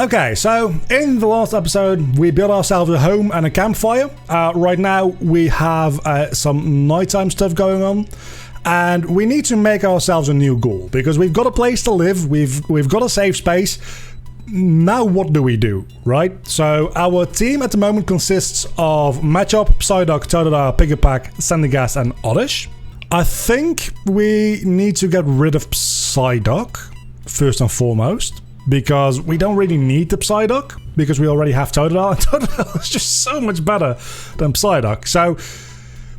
Okay, so in the last episode, we built ourselves a home and a campfire. Right now, we have some nighttime stuff going on, and we need to make ourselves a new goal because we've got a place to live. We've got a safe space. Now, what do we do, right? So our team at the moment consists of Matchup, Psyduck, Totodile, Piggypack, Sandygast, and Oddish. I think we need to get rid of Psyduck first and foremost, because we don't really need the Psyduck, because we already have Totodile, and Totodile is just so much better than Psyduck. So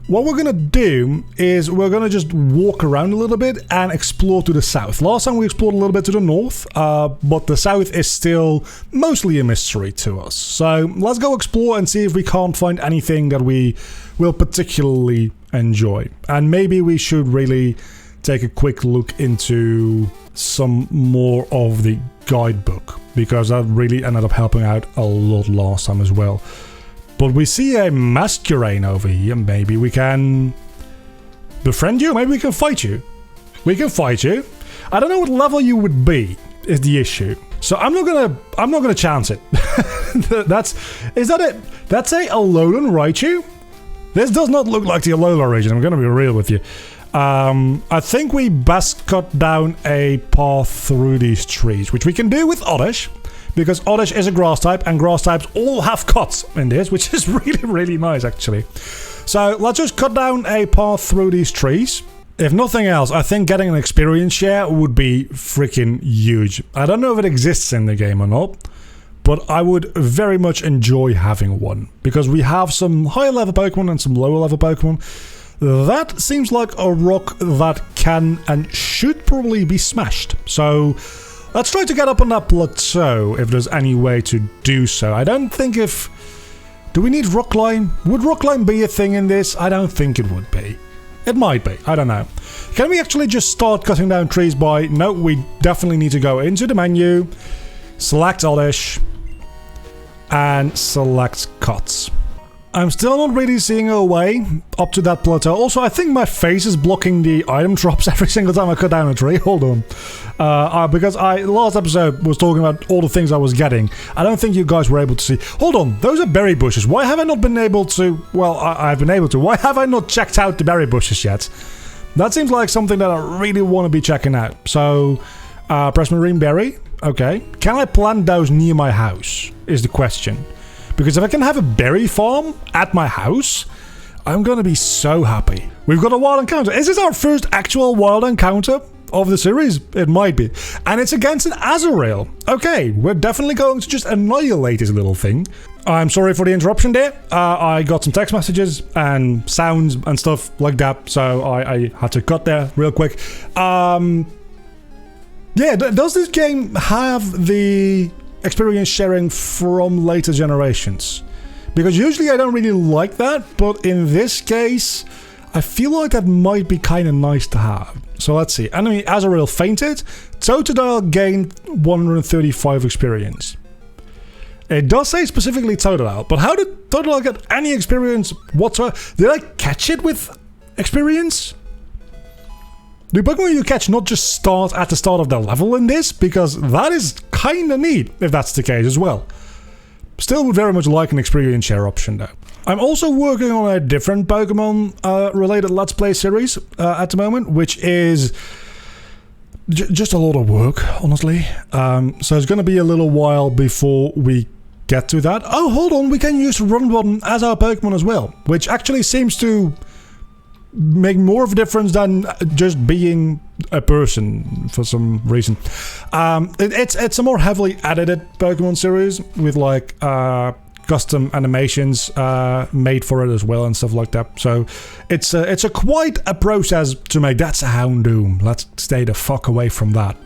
what we're going to do is we're going to just walk around a little bit and explore to the south. Last time we explored a little bit to the north, but the south is still mostly a mystery to us. So let's go explore and see if we can't find anything that we will particularly enjoy. And maybe we should really take a quick look into some more of the guidebook, because that really ended up helping out a lot last time as well. But we see a Masquerain over here. Maybe we can befriend you. Maybe we can fight you. We can fight you. I don't know what level you would be is the issue. So I'm not gonna chance it. Is that it? That's a Alolan Raichu. This does not look like the Alola region. I'm gonna be real with you. I think we best cut down a path through these trees, which we can do with Oddish, because Oddish is a grass type, and grass types all have cuts in this, which is really, really nice, actually. So let's just cut down a path through these trees. If nothing else, I think getting an experience share would be freaking huge. I don't know if it exists in the game or not, but I would very much enjoy having one, because we have some higher level Pokemon and some lower level Pokemon. That seems like a rock that can and should probably be smashed. So let's try to get up on that plateau if there's any way to do so. I don't think if... Do we need rock climb? Would rock climb be a thing in this? I don't think it would be. It might be. I don't know. Can we actually just start cutting down trees by... No, we definitely need to go into the menu, select Oddish, and select cuts. I'm still not really seeing a way up to that plateau. Also, I think my face is blocking the item drops every single time I cut down a tree. Hold on. Because last episode was talking about all the things I was getting. I don't think you guys were able to see. Hold on. Those are berry bushes. Why have I not been able to... Well, I've been able to. Why have I not checked out the berry bushes yet? That seems like something that I really want to be checking out. So, Prismarine Berry. Okay. Can I plant those near my house? Is the question. Because if I can have a berry farm at my house, I'm going to be so happy. We've got a wild encounter. Is this our first actual wild encounter of the series? It might be. And it's against an Azurill. Okay, we're definitely going to just annihilate this little thing. I'm sorry for the interruption there. I got some text messages and sounds and stuff like that, so I had to cut there real quick. Yeah, does this game have the... experience sharing from later generations? Because usually I don't really like that, but in this case I feel like that might be kind of nice to have. So let's see. Enemy Azurill fainted. Totodile gained 135 experience. It does say specifically Totodile, but how did Totodile get any experience whatsoever? Did I catch it with experience? Do Pokemon you catch not just start at the start of their level in this? Because that is kinda neat, if that's the case as well. Still would very much like an experience share option though. I'm also working on a different Pokemon related Let's Play series at the moment, which is just a lot of work, honestly. So it's gonna be a little while before we get to that. Oh, hold on, we can use Run Button as our Pokemon as well, which actually seems to make more of a difference than just being a person for some reason. It's a more heavily edited Pokemon series with like custom animations made for it as well and stuff like that. So it's a quite a process to make. That's a Houndoom. Let's stay the fuck away from that.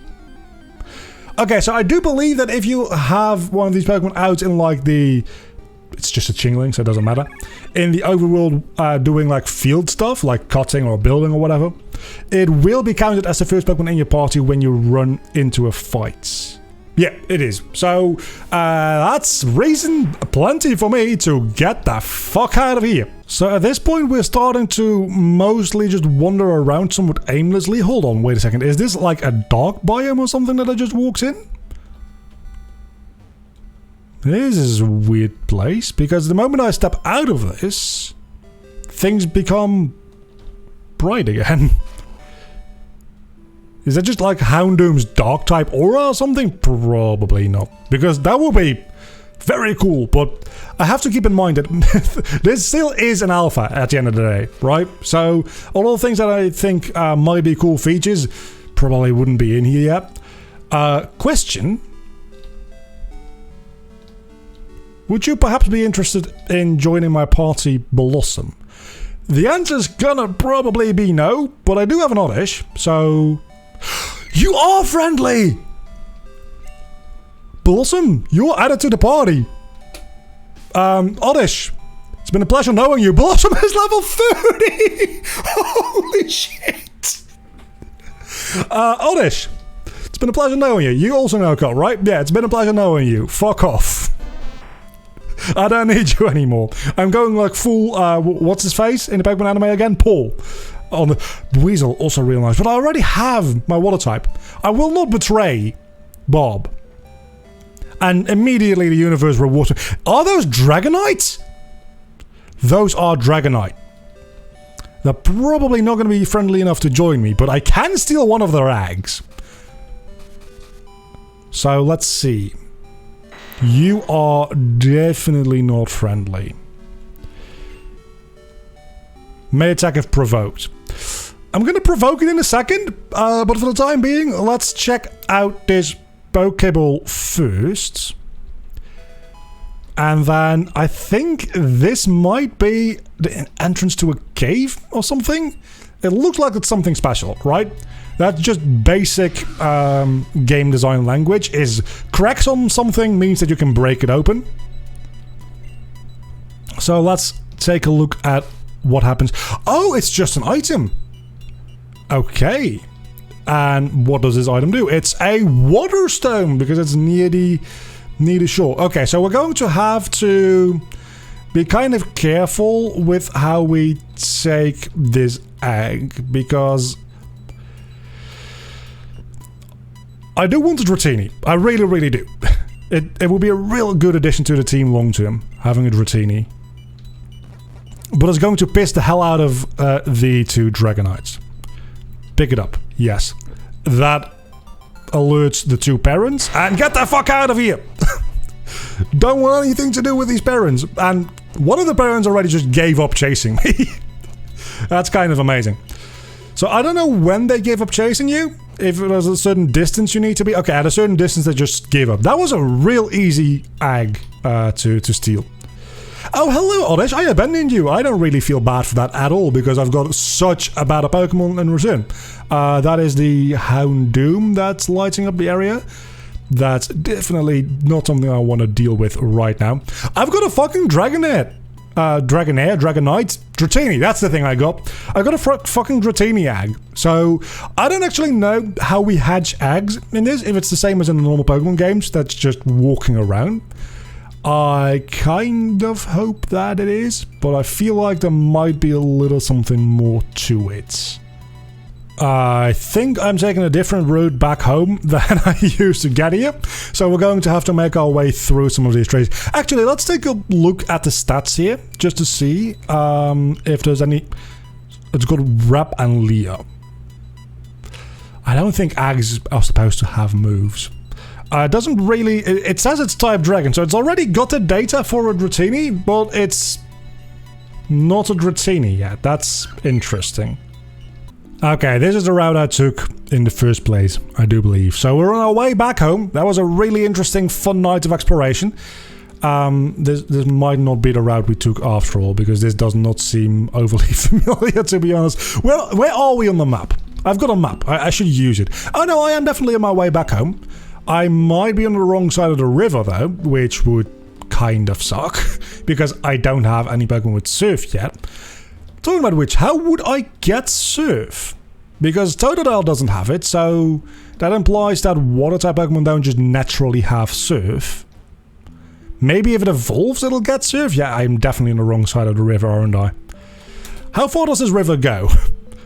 Okay, so I do believe that if you have one of these Pokemon out in like the... It's just a Chingling, so it doesn't matter. In the overworld, doing like field stuff, like cutting or building or whatever, it will be counted as the first Pokemon in your party when you run into a fight. Yeah, it is. So, that's reason plenty for me to get the fuck out of here. So at this point, we're starting to mostly just wander around somewhat aimlessly. Hold on, wait a second. Is this like a dark biome or something that I just walked in? This is a weird place, because the moment I step out of this, things become bright again. Is that just like Houndoom's dark type aura or something? Probably not, because that would be very cool, but I have to keep in mind that this still is an alpha at the end of the day, right? So all the things that I think might be cool features probably wouldn't be in here yet. Question. Would you perhaps be interested in joining my party, Blossom? The answer's gonna probably be no, but I do have an oddish, so... You are friendly! Blossom, you're added to the party. Oddish, it's been a pleasure knowing you. Blossom is level 30! Holy shit! Oddish, it's been a pleasure knowing you. You also know Cot, right? Yeah, it's been a pleasure knowing you. Fuck off. I don't need you anymore. I'm going like full, what's his face in the Pokemon anime again? Paul. On the Weasel, also real nice. But I already have my water type. I will not betray Bob. And immediately the universe rewards me. Are those Dragonites? Those are Dragonite. They're probably not going to be friendly enough to join me, but I can steal one of their eggs. So let's see. You are definitely not friendly. May attack if provoked. I'm gonna provoke it in a second, but for the time being, let's check out this Pokeball first. And then I think this might be the entrance to a cave or something. It looks like it's something special, right? That's just basic game design language. Is cracks on something means that you can break it open. So let's take a look at what happens. Oh, it's just an item. Okay. And what does this item do? It's a water stone because it's near the shore. Okay, so we're going to have to be kind of careful with how we take this egg because I do want a Dratini. I really, really do. It will be a real good addition to the team long term, having a Dratini. But it's going to piss the hell out of the two Dragonites. Pick it up. Yes. That alerts the two parents. And get the fuck out of here! Don't want anything to do with these parents. And one of the parents already just gave up chasing me. That's kind of amazing. So I don't know when they gave up chasing you. If there's a certain distance you need to be. Okay, at a certain distance they just gave up. That was a real easy egg to steal. Oh, hello, Oddish. I abandoned you. I don't really feel bad for that at all because I've got such a bad Pokemon in return. That is the Houndoom that's lighting up the area. That's definitely not something I want to deal with right now. I've got a fucking Dragonite. Dragonite, Dratini, that's the thing I got. I got a fucking Dratini egg. So, I don't actually know how we hatch eggs in this, if it's the same as in the normal Pokemon games, that's just walking around. I kind of hope that it is, but I feel like there might be a little something more to it. I think I'm taking a different route back home than I used to get here, so we're going to have to make our way through some of these trees. Actually, let's take a look at the stats here, just to see if there's any... It's got Rap and Leo. I don't think eggs are supposed to have moves. It doesn't really... It says it's type Dragon, so it's already got the data for a Dratini, but it's not a Dratini yet. That's interesting. Okay, this is the route I took in the first place, I do believe. So we're on our way back home. That was a really interesting, fun night of exploration. This might not be the route we took after all, because this does not seem overly familiar, to be honest. Where are we on the map? I've got a map. I should use it. Oh no, I am definitely on my way back home. I might be on the wrong side of the river, though, which would kind of suck, because I don't have any Pokemon with Surf yet. Talking about which, how would I get Surf? Because Totodile doesn't have it, so that implies that Water-type Pokemon don't just naturally have Surf. Maybe if it evolves, it'll get Surf? Yeah, I'm definitely on the wrong side of the river, aren't I? How far does this river go?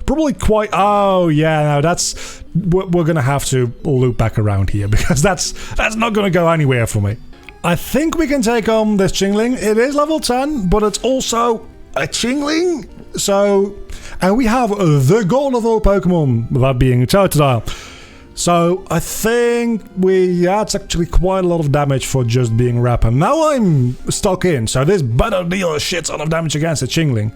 Probably quite... Oh, yeah, no, that's... We're gonna have to loop back around here, because that's not gonna go anywhere for me. I think we can take on this Chingling. It is level 10, but it's also a Chingling. So, and we have the goal of all Pokemon, that being a Totodile. So, I think it's actually quite a lot of damage for just being Rap. And now I'm stuck in, so this better deal a shit ton of damage against a Chingling.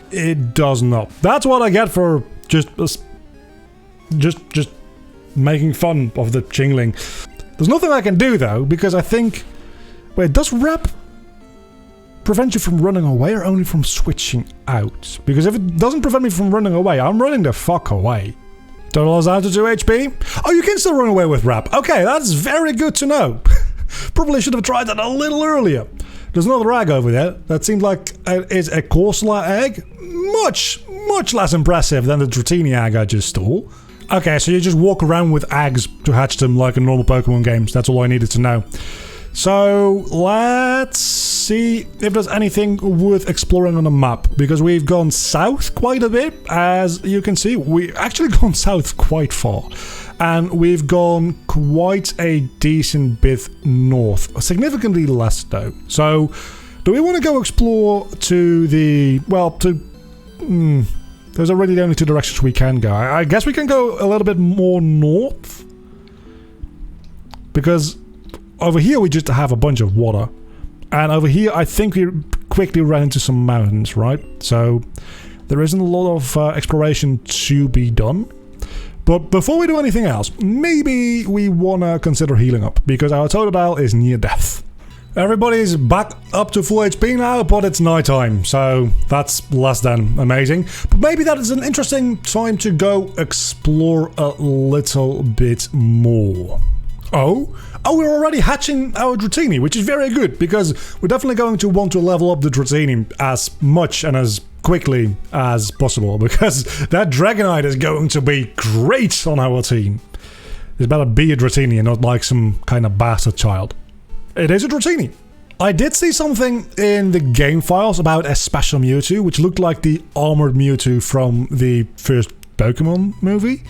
It does not. That's what I get for just making fun of the Chingling. There's nothing I can do though, because I think... Wait, does Rap prevent you from running away or only from switching out? Because if it doesn't prevent me from running away, I'm running the fuck away. Total is down to 2 HP. Oh, you can still run away with Rap. Okay, that's very good to know. Probably should have tried that a little earlier. There's another egg over there. That seems like it is a Corsola egg. Much less impressive than the Dratini egg I just stole. Okay, so you just walk around with eggs to hatch them like in normal Pokemon games. That's all I needed to know. So, let's see if there's anything worth exploring on the map. Because we've gone south quite a bit. As you can see, we've actually gone south quite far. And we've gone quite a decent bit north. Significantly less, though. So, do we want to go explore to the... Well, to... There's already the only 2 directions we can go. I guess we can go a little bit more north. Because over here we just have a bunch of water. And over here I think we quickly ran into some mountains, right? So there isn't a lot of exploration to be done. But before we do anything else, maybe we want to consider healing up. Because our Totodile is near death. Everybody's back up to full HP now, but it's nighttime, so that's less than amazing. But maybe that is an interesting time to go explore a little bit more. Oh, we're already hatching our Dratini, which is very good, because we're definitely going to want to level up the Dratini as much and as quickly as possible, because that Dragonite is going to be great on our team. It's better be a Dratini and not like some kind of bastard child. It is a Dratini. I did see something in the game files about a special Mewtwo, which looked like the armored Mewtwo from the first Pokemon movie.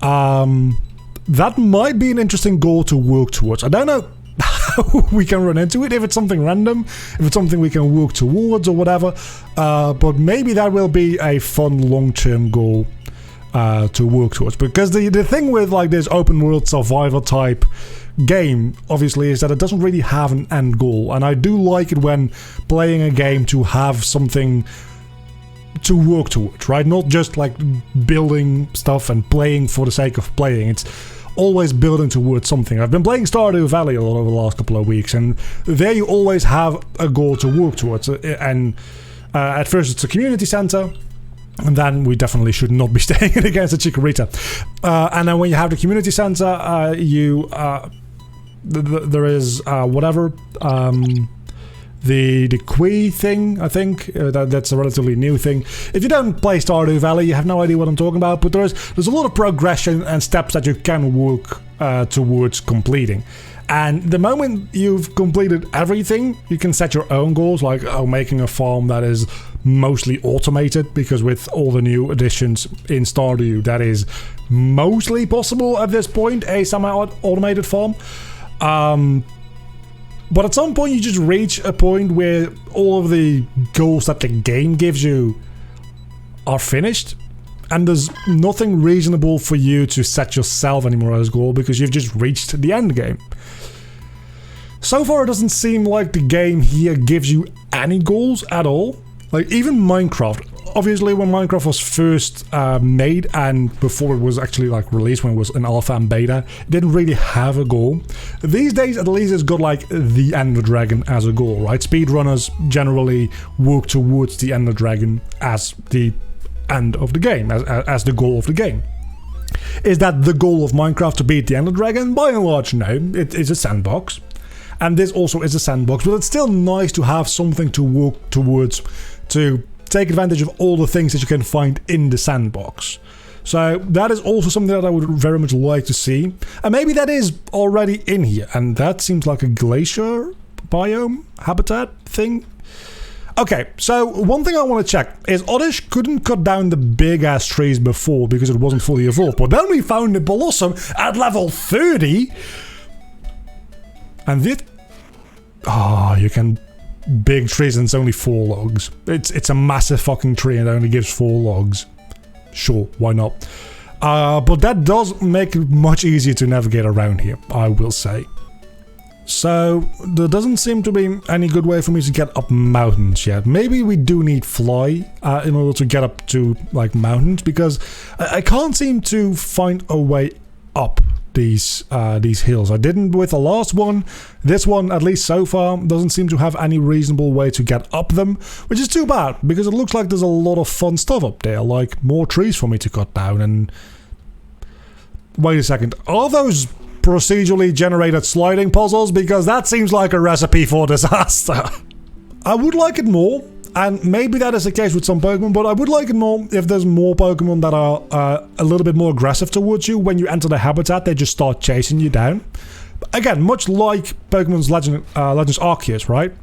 That might be an interesting goal to work towards. I don't know how we can run into it, if it's something random, if it's something we can work towards or whatever. But maybe that will be a fun long-term goal to work towards. Because the thing with like this open world survivor type game, obviously, is that it doesn't really have an end goal, and I do like it when playing a game to have something to work towards, right? Not just like building stuff and playing for the sake of playing. It's always building towards something. I've been playing Stardew Valley a lot over the last couple of weeks, and there you always have a goal to work towards. And at first it's a community center, and then we definitely should not be staying against the Chikorita. And then when you have the community center, there is whatever the Quee thing, I think. That's a relatively new thing. If you don't play Stardew Valley, you have no idea what I'm talking about, but there's a lot of progression and steps that you can work towards completing. And the moment you've completed everything, you can set your own goals, like making a farm that is mostly automated, because with all the new additions in Stardew, that is mostly possible at this point, a semi-automated farm. But at some point you just reach a point where all of the goals that the game gives you are finished, and there's nothing reasonable for you to set yourself anymore as a goal, because you've just reached the end game. So far it doesn't seem like the game here gives you any goals at all. Like even Minecraft. Obviously when Minecraft was first made, and before it was actually like released, when it was in alpha and beta, it didn't really have a goal. These days at least it's got like the Ender Dragon as a goal, right? Speedrunners generally work towards the Ender Dragon as the end of the game, as the goal of the game. Is that the goal of Minecraft, to beat the Ender Dragon? By and large, no. It is a sandbox. And this also is a sandbox, but it's still nice to have something to work towards, to take advantage of all the things that you can find in the sandbox. So that is also something that I would very much like to see. And maybe that is already in here, and that seems like a glacier biome habitat thing. Okay, so one thing I want to check is Oddish couldn't cut down the big ass trees before because it wasn't fully evolved, but then we found the Blossom at level 30. And this... Oh, you can... Big trees and it's only 4 logs. It's a massive fucking tree and it only gives 4 logs. Sure, why not? But that does make it much easier to navigate around here, I will say. So, there doesn't seem to be any good way for me to get up mountains yet. Maybe we do need fly in order to get up to, like, mountains, because I can't seem to find a way up these hills. I didn't with the last one. This one, at least so far, doesn't seem to have any reasonable way to get up them, which is too bad, because it looks like there's a lot of fun stuff up there, like more trees for me to cut down. And wait a second, are those procedurally generated sliding puzzles? Because that seems like a recipe for disaster. I would like it more, and maybe that is the case with some Pokemon, but I would like it more if there's more Pokemon that are a little bit more aggressive towards you. When you enter the habitat, they just start chasing you down. Again, much like Pokemon's Legends Arceus, right?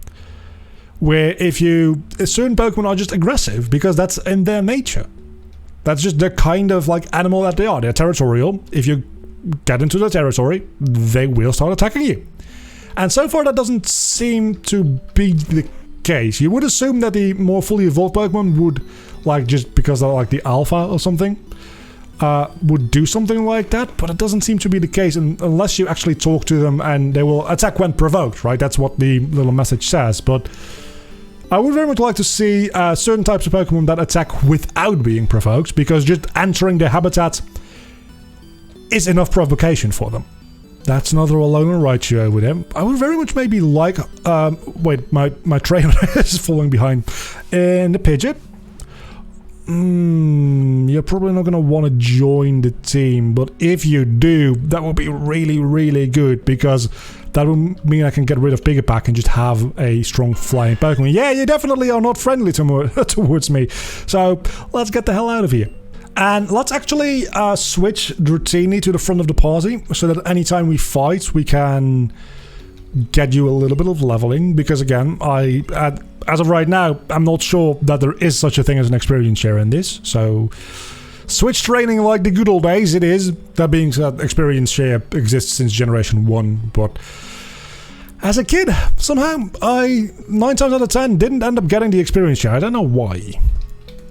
Where if you... certain Pokemon are just aggressive because that's in their nature. That's just the kind of like animal that they are. They're territorial. If you get into the territory, they will start attacking you. And so far that doesn't seem to be the case. You would assume that the more fully evolved Pokemon would, like, just because they're like the alpha or something, would do something like that, but it doesn't seem to be the case unless you actually talk to them and they will attack when provoked, right? That's what the little message says, but I would very much like to see certain types of Pokemon that attack without being provoked, because just entering their habitat is enough provocation for them. That's another Alolan Raichu over there. I would very much maybe like... wait, my trailer is falling behind. And the Pidgeot. You're probably not going to want to join the team, but if you do, that will be really, really good, because that will mean I can get rid of Piggyback and just have a strong flying Pokemon. Yeah, you definitely are not friendly towards me, so let's get the hell out of here. And let's actually switch routinely to the front of the party, so that anytime we fight, we can get you a little bit of leveling, because again, as of right now, I'm not sure that there is such a thing as an experience share in this, so switch training like the good old days it is. That being said, experience share exists since Generation 1, but as a kid, somehow, 9 times out of 10 didn't end up getting the experience share. I don't know why.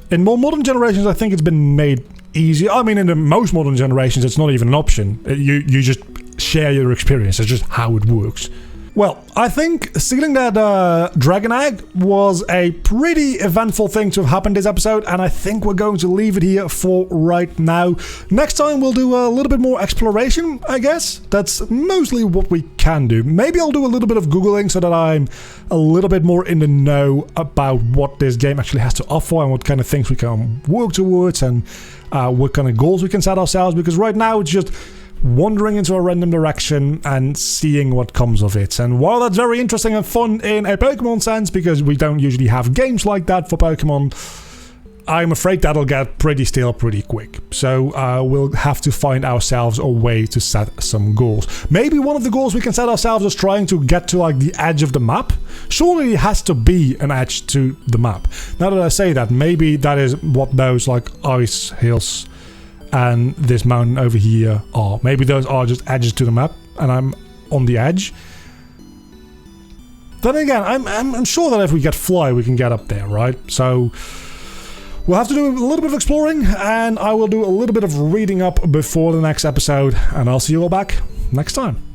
In more modern generations, I think it's been made easier. I mean, in the most modern generations, it's not even an option. You just share your experience. It's just how it works. Well, I think stealing that Dragonite was a pretty eventful thing to have happened this episode, and I think we're going to leave it here for right now. Next time we'll do a little bit more exploration, I guess. That's mostly what we can do. Maybe I'll do a little bit of Googling so that I'm a little bit more in the know about what this game actually has to offer and what kind of things we can work towards and what kind of goals we can set ourselves, because right now it's just wandering into a random direction and seeing what comes of it. And while that's very interesting and fun in a Pokemon sense, because we don't usually have games like that for Pokemon, I'm afraid that'll get pretty stale pretty quick. So we'll have to find ourselves a way to set some goals. Maybe one of the goals we can set ourselves is trying to get to like the edge of the map. Surely it has to be an edge to the map. Now that I say that, maybe that is what those like ice hills and this mountain over here are. Maybe those are just edges to the map and I'm on the edge. Then again, I'm sure that if we get fly we can get up there, right? So we'll have to do a little bit of exploring, and I will do a little bit of reading up before the next episode, and I'll see you all back next time.